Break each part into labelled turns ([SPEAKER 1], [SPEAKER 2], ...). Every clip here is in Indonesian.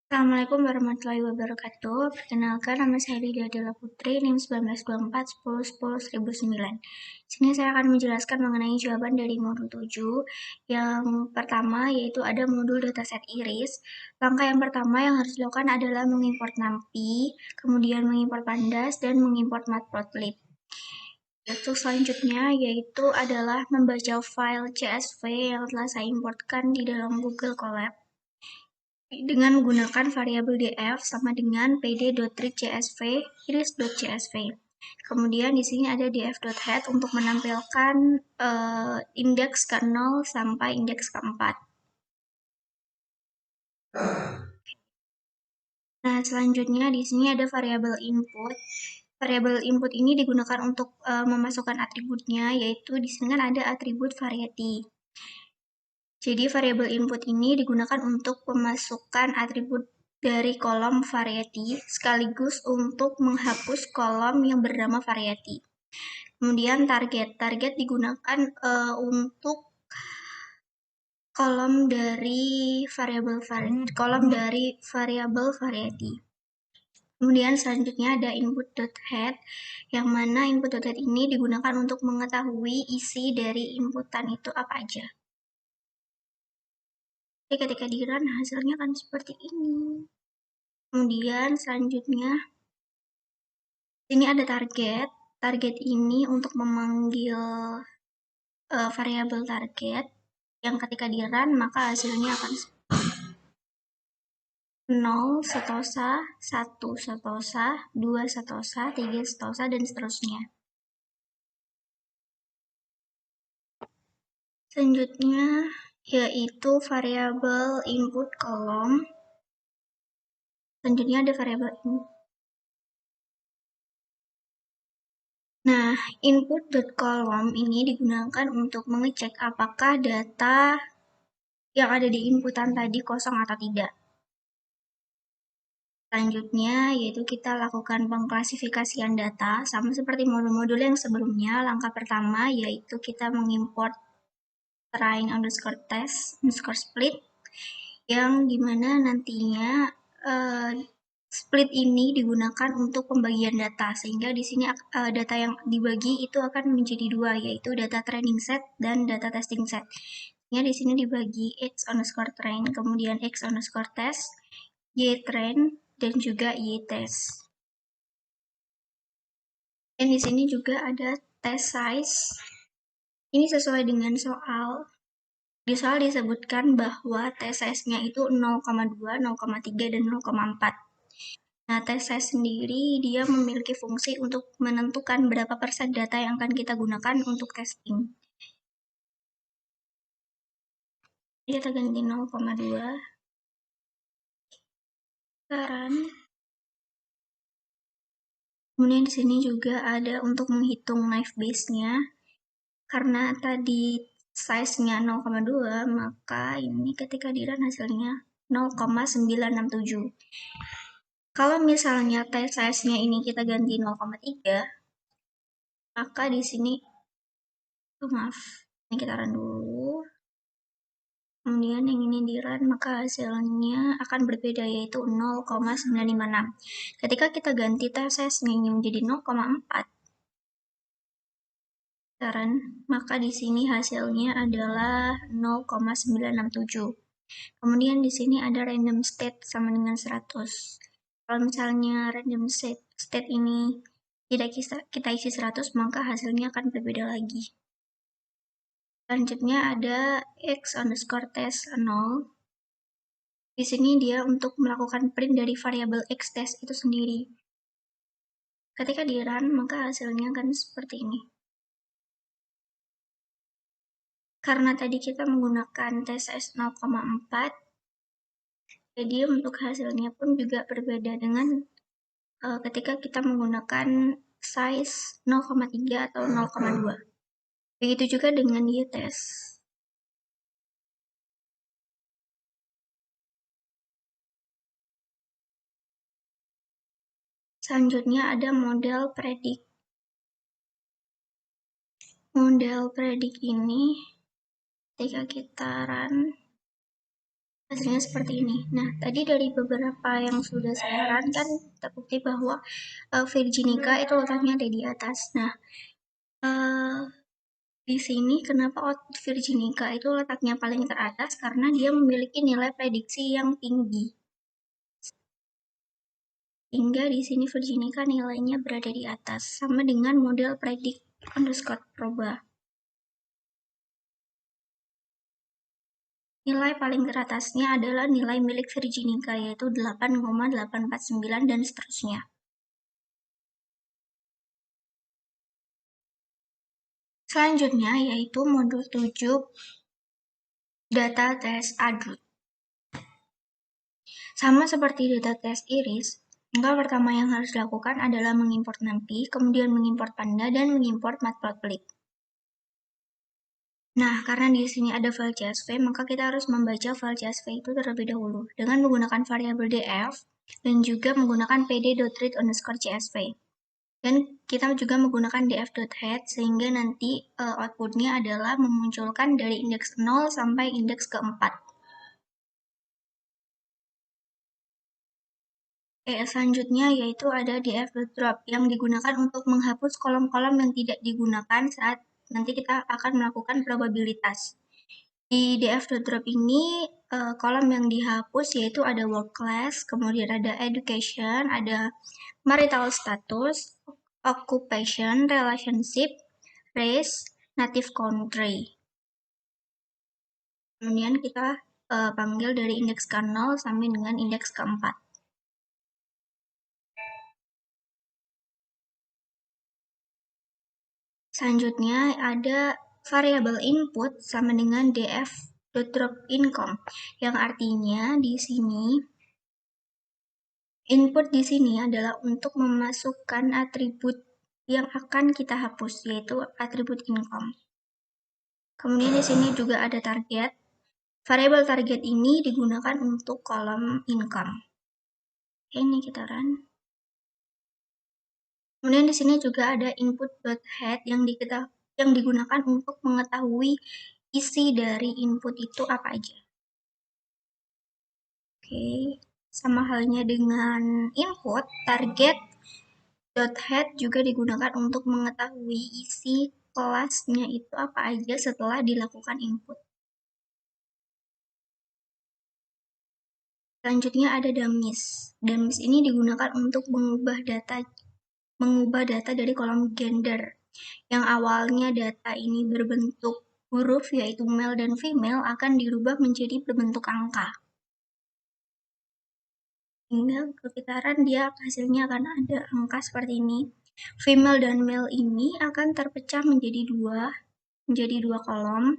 [SPEAKER 1] Assalamualaikum warahmatullahi wabarakatuh. Perkenalkan, nama saya Lydia Adela Putri, NIM 1924 10 10 1009. Sini saya akan menjelaskan mengenai jawaban dari modul 7. Yang pertama yaitu ada modul dataset iris. Langkah yang pertama yang harus dilakukan adalah mengimport NumPy, kemudian mengimport Pandas, dan mengimport Matplotlib. Untuk selanjutnya yaitu adalah membaca file CSV yang telah saya importkan di dalam Google Colab dengan menggunakan variabel df sama dengan pd.readcsv iris.csv. Kemudian di sini ada df.head untuk menampilkan indeks ke-0 sampai indeks ke-4. Nah, selanjutnya di sini ada variabel input. Variabel input ini digunakan untuk memasukkan atributnya, yaitu di sini kan ada atribut variety. Jadi variabel input ini digunakan untuk pemasukan atribut dari kolom variety sekaligus untuk menghapus kolom yang bernama variety. Kemudian target digunakan untuk kolom dari variabel variety. Kemudian selanjutnya ada input.head, yang mana input.head ini digunakan untuk mengetahui isi dari inputan itu apa aja. Jadi ketika di-run hasilnya akan seperti ini. Kemudian selanjutnya ini ada target. Target ini untuk memanggil variabel target yang ketika di-run maka hasilnya akan 0 setosa, 1 setosa, 2 setosa, 3 setosa, dan seterusnya. Selanjutnya yaitu variabel input kolom. Selanjutnya ada variabel input. Nah, input.column ini digunakan untuk mengecek apakah data yang ada di inputan tadi kosong atau tidak. Selanjutnya, yaitu kita lakukan pengklasifikasian data, sama seperti modul-modul yang sebelumnya. Langkah pertama, yaitu kita mengimport train underscore test underscore split, yang dimana nantinya split ini digunakan untuk pembagian data, sehingga di sini data yang dibagi itu akan menjadi dua, yaitu data training set dan data testing set. Ya, di sini dibagi x underscore train, kemudian x underscore test, y train, dan juga y test. Dan di sini juga ada test size. Ini sesuai dengan soal. Di soal disebutkan bahwa test size-nya itu 0,2, 0,3, dan 0,4. Nah, test size sendiri dia memiliki fungsi untuk menentukan berapa persen data yang akan kita gunakan untuk testing. Kita ganti 0,2. Sekarang kemudian di sini juga ada untuk menghitung naive base-nya. Karena tadi size-nya 0,2, maka ini ketika di-run hasilnya 0,967. Kalau misalnya test size-nya ini kita ganti 0,3, maka di sini, maaf, ini kita run dulu. Kemudian yang ini di-run, maka hasilnya akan berbeda, yaitu 0,956. Ketika kita ganti test size-nya ini menjadi 0,4, maka di sini hasilnya adalah 0,967. Kemudian di sini ada random state sama dengan 100. Kalau misalnya random state ini tidak kita isi 100, maka hasilnya akan berbeda lagi. Selanjutnya ada x underscore test 0. Di sini dia untuk melakukan print dari variabel x test itu sendiri. Ketika di run, maka hasilnya akan seperti ini. Karena tadi kita menggunakan TSS 0,4, jadi untuk hasilnya pun juga berbeda dengan ketika kita menggunakan size 0,3 atau 0,2. Begitu juga dengan y-test. Selanjutnya ada model predict. Model predict ini ketika kita run, hasilnya seperti ini. Nah, tadi dari beberapa yang sudah saya sarankan terbukti bahwa Virginica itu letaknya ada di atas. Nah, di sini kenapa output Virginica itu letaknya paling teratas? Karena dia memiliki nilai prediksi yang tinggi. Hingga di sini Virginica nilainya berada di atas, sama dengan model predik underscore proba. Nilai paling teratasnya adalah nilai milik Virginica, yaitu 8,849 dan seterusnya. Selanjutnya yaitu modul 7 data test adult. Sama seperti data test iris, langkah pertama yang harus dilakukan adalah mengimport NumPy, kemudian mengimport Panda, dan mengimport Matplotlib. Nah, karena di sini ada file CSV, maka kita harus membaca file CSV itu terlebih dahulu dengan menggunakan variabel df dan juga menggunakan pd.read_csv. Dan kita juga menggunakan df.head sehingga nanti outputnya adalah memunculkan dari indeks 0 sampai indeks ke-4. Selanjutnya yaitu ada df.drop yang digunakan untuk menghapus kolom-kolom yang tidak digunakan saat nanti kita akan melakukan probabilitas. Di df.drop ini kolom yang dihapus yaitu ada work class, kemudian ada education, ada marital status, occupation, relationship, race, native country. Kemudian kita panggil dari indeks ke-0 sampai dengan indeks ke-4. Selanjutnya ada variabel input sama dengan df.drop_income, yang artinya di sini input di sini adalah untuk memasukkan atribut yang akan kita hapus, yaitu atribut income. Kemudian di sini juga ada target. Variabel target ini digunakan untuk kolom income. Ini kita run. Kemudian di sini juga ada input.head yang digunakan untuk mengetahui isi dari input itu apa aja. Oke, sama halnya dengan input, target.head juga digunakan untuk mengetahui isi kelasnya itu apa aja setelah dilakukan input. Selanjutnya ada dummies. Dummies ini digunakan untuk mengubah data dari kolom gender. Yang awalnya data ini berbentuk huruf yaitu male dan female akan dirubah menjadi berbentuk angka. Hingga kekitaran dia hasilnya akan ada angka seperti ini. Female dan male ini akan terpecah menjadi dua kolom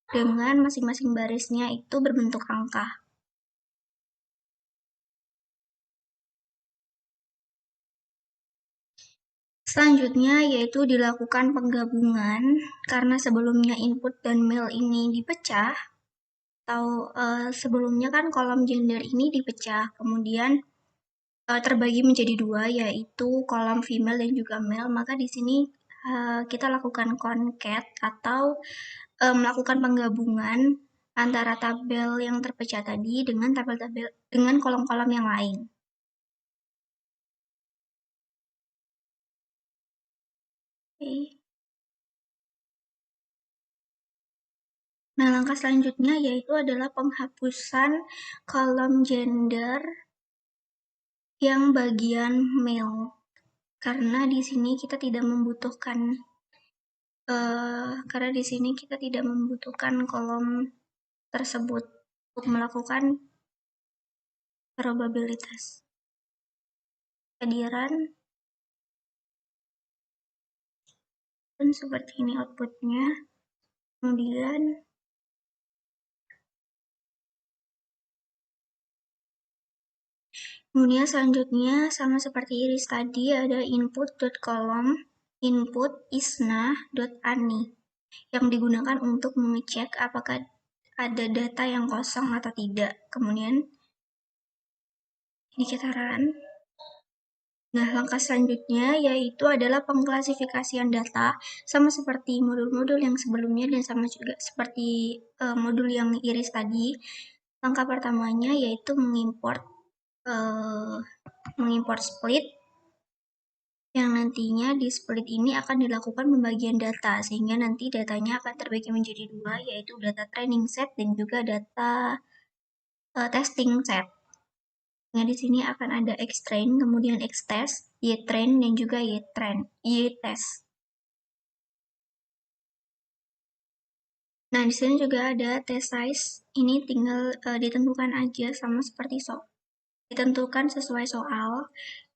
[SPEAKER 1] dengan masing-masing barisnya itu berbentuk angka. Selanjutnya yaitu dilakukan penggabungan karena sebelumnya input dan male ini dipecah atau sebelumnya kan kolom gender ini dipecah, kemudian terbagi menjadi dua yaitu kolom female dan juga male, maka di sini kita lakukan concat atau melakukan penggabungan antara tabel yang terpecah tadi dengan kolom-kolom yang lain. Nah, langkah selanjutnya yaitu adalah penghapusan kolom gender yang bagian male. Karena di sini kita tidak membutuhkan kolom tersebut untuk melakukan probabilitas. Kehadiran dan seperti ini outputnya. Kemudian selanjutnya sama seperti iris tadi ada input.column input isna.ani yang digunakan untuk mengecek apakah ada data yang kosong atau tidak. Kemudian ini kita run. Nah, langkah selanjutnya yaitu adalah pengklasifikasian data sama seperti modul-modul yang sebelumnya dan sama juga seperti modul yang iris tadi. Langkah pertamanya yaitu mengimport split, yang nantinya di split ini akan dilakukan pembagian data, sehingga nanti datanya akan terbagi menjadi dua, yaitu data training set dan juga data testing set. Nah, di sini akan ada X-train, kemudian X-test, Y-train, dan juga Y-test. Nah, di sini juga ada test size. Ini tinggal ditentukan aja sama seperti ditentukan sesuai soal.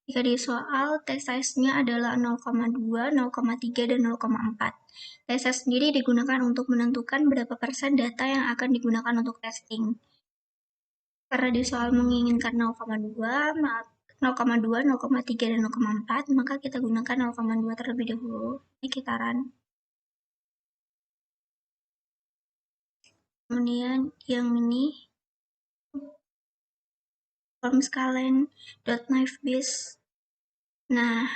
[SPEAKER 1] Jika di soal, test size-nya adalah 0,2, 0,3, dan 0,4. Test size sendiri digunakan untuk menentukan berapa persen data yang akan digunakan untuk testing. Karena di soal menginginkan 0,2, 0,2, 0,3, dan 0,4, maka kita gunakan 0,2 terlebih dahulu. Ini kitaran. Kemudian yang ini form scalen .knife base. Nah,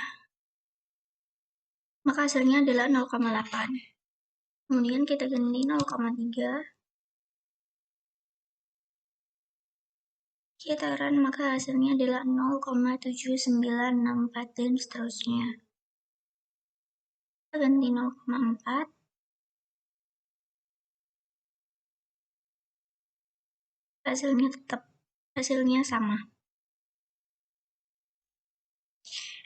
[SPEAKER 1] maka hasilnya adalah 0,8. Kemudian kita ganti 0,3. Kitaran, maka hasilnya adalah 0,7964 dan seterusnya. Kita ganti 0,4. Hasilnya sama.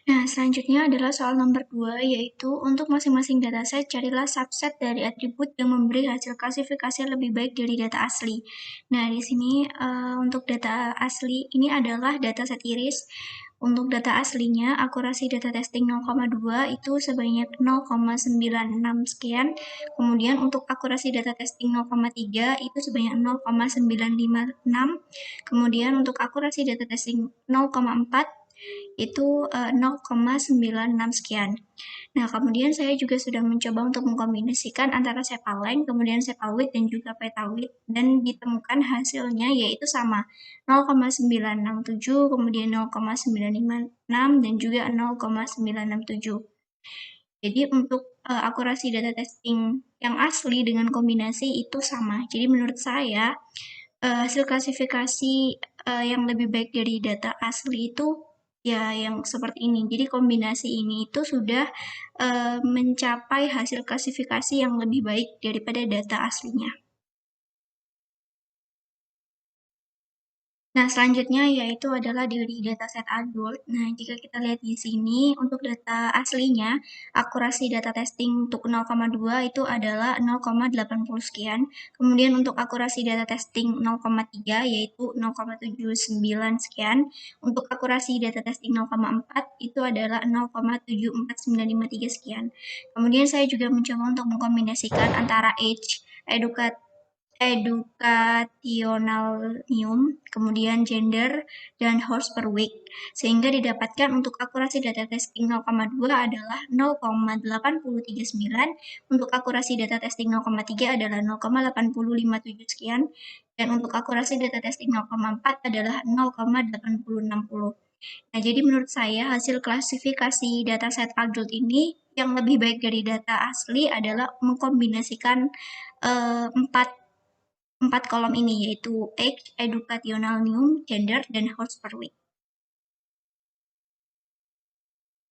[SPEAKER 1] Nah, selanjutnya adalah soal nomor 2, yaitu untuk masing-masing dataset, carilah subset dari atribut yang memberi hasil klasifikasi lebih baik dari data asli. Nah, di sini untuk data asli ini adalah dataset iris. Untuk data aslinya, akurasi data testing 0,2 itu sebanyak 0,96 sekian. Kemudian untuk akurasi data testing 0,3 itu sebanyak 0,956. Kemudian untuk akurasi data testing 0,4 itu 0,96 sekian. Nah, kemudian saya juga sudah mencoba untuk mengkombinasikan antara sepalen, kemudian sepalwidth dan juga petawidth, dan ditemukan hasilnya yaitu sama, 0,967, kemudian 0,956, dan juga 0,967. Jadi untuk akurasi data testing yang asli dengan kombinasi itu sama. Jadi menurut saya hasil klasifikasi yang lebih baik dari data asli itu ya yang seperti ini. Jadi kombinasi ini itu sudah mencapai hasil klasifikasi yang lebih baik daripada data aslinya. Nah, selanjutnya yaitu adalah dari dataset adult. Nah, jika kita lihat di sini, untuk data aslinya, akurasi data testing untuk 0,2 itu adalah 0,80 sekian. Kemudian untuk akurasi data testing 0,3 yaitu 0,79 sekian. Untuk akurasi data testing 0,4 itu adalah 0,74953 sekian. Kemudian saya juga mencoba untuk mengkombinasikan antara age, educationalnium, kemudian gender, dan horse per week, sehingga didapatkan untuk akurasi data testing 0,2 adalah 0,8039, untuk akurasi data testing 0,3 adalah 0,8057 sekian, dan untuk akurasi data testing 0,4 adalah 0,8060. Nah, jadi menurut saya hasil klasifikasi dataset adult ini yang lebih baik dari data asli adalah mengkombinasikan empat kolom ini, yaitu age, educational new, gender, dan horse per week.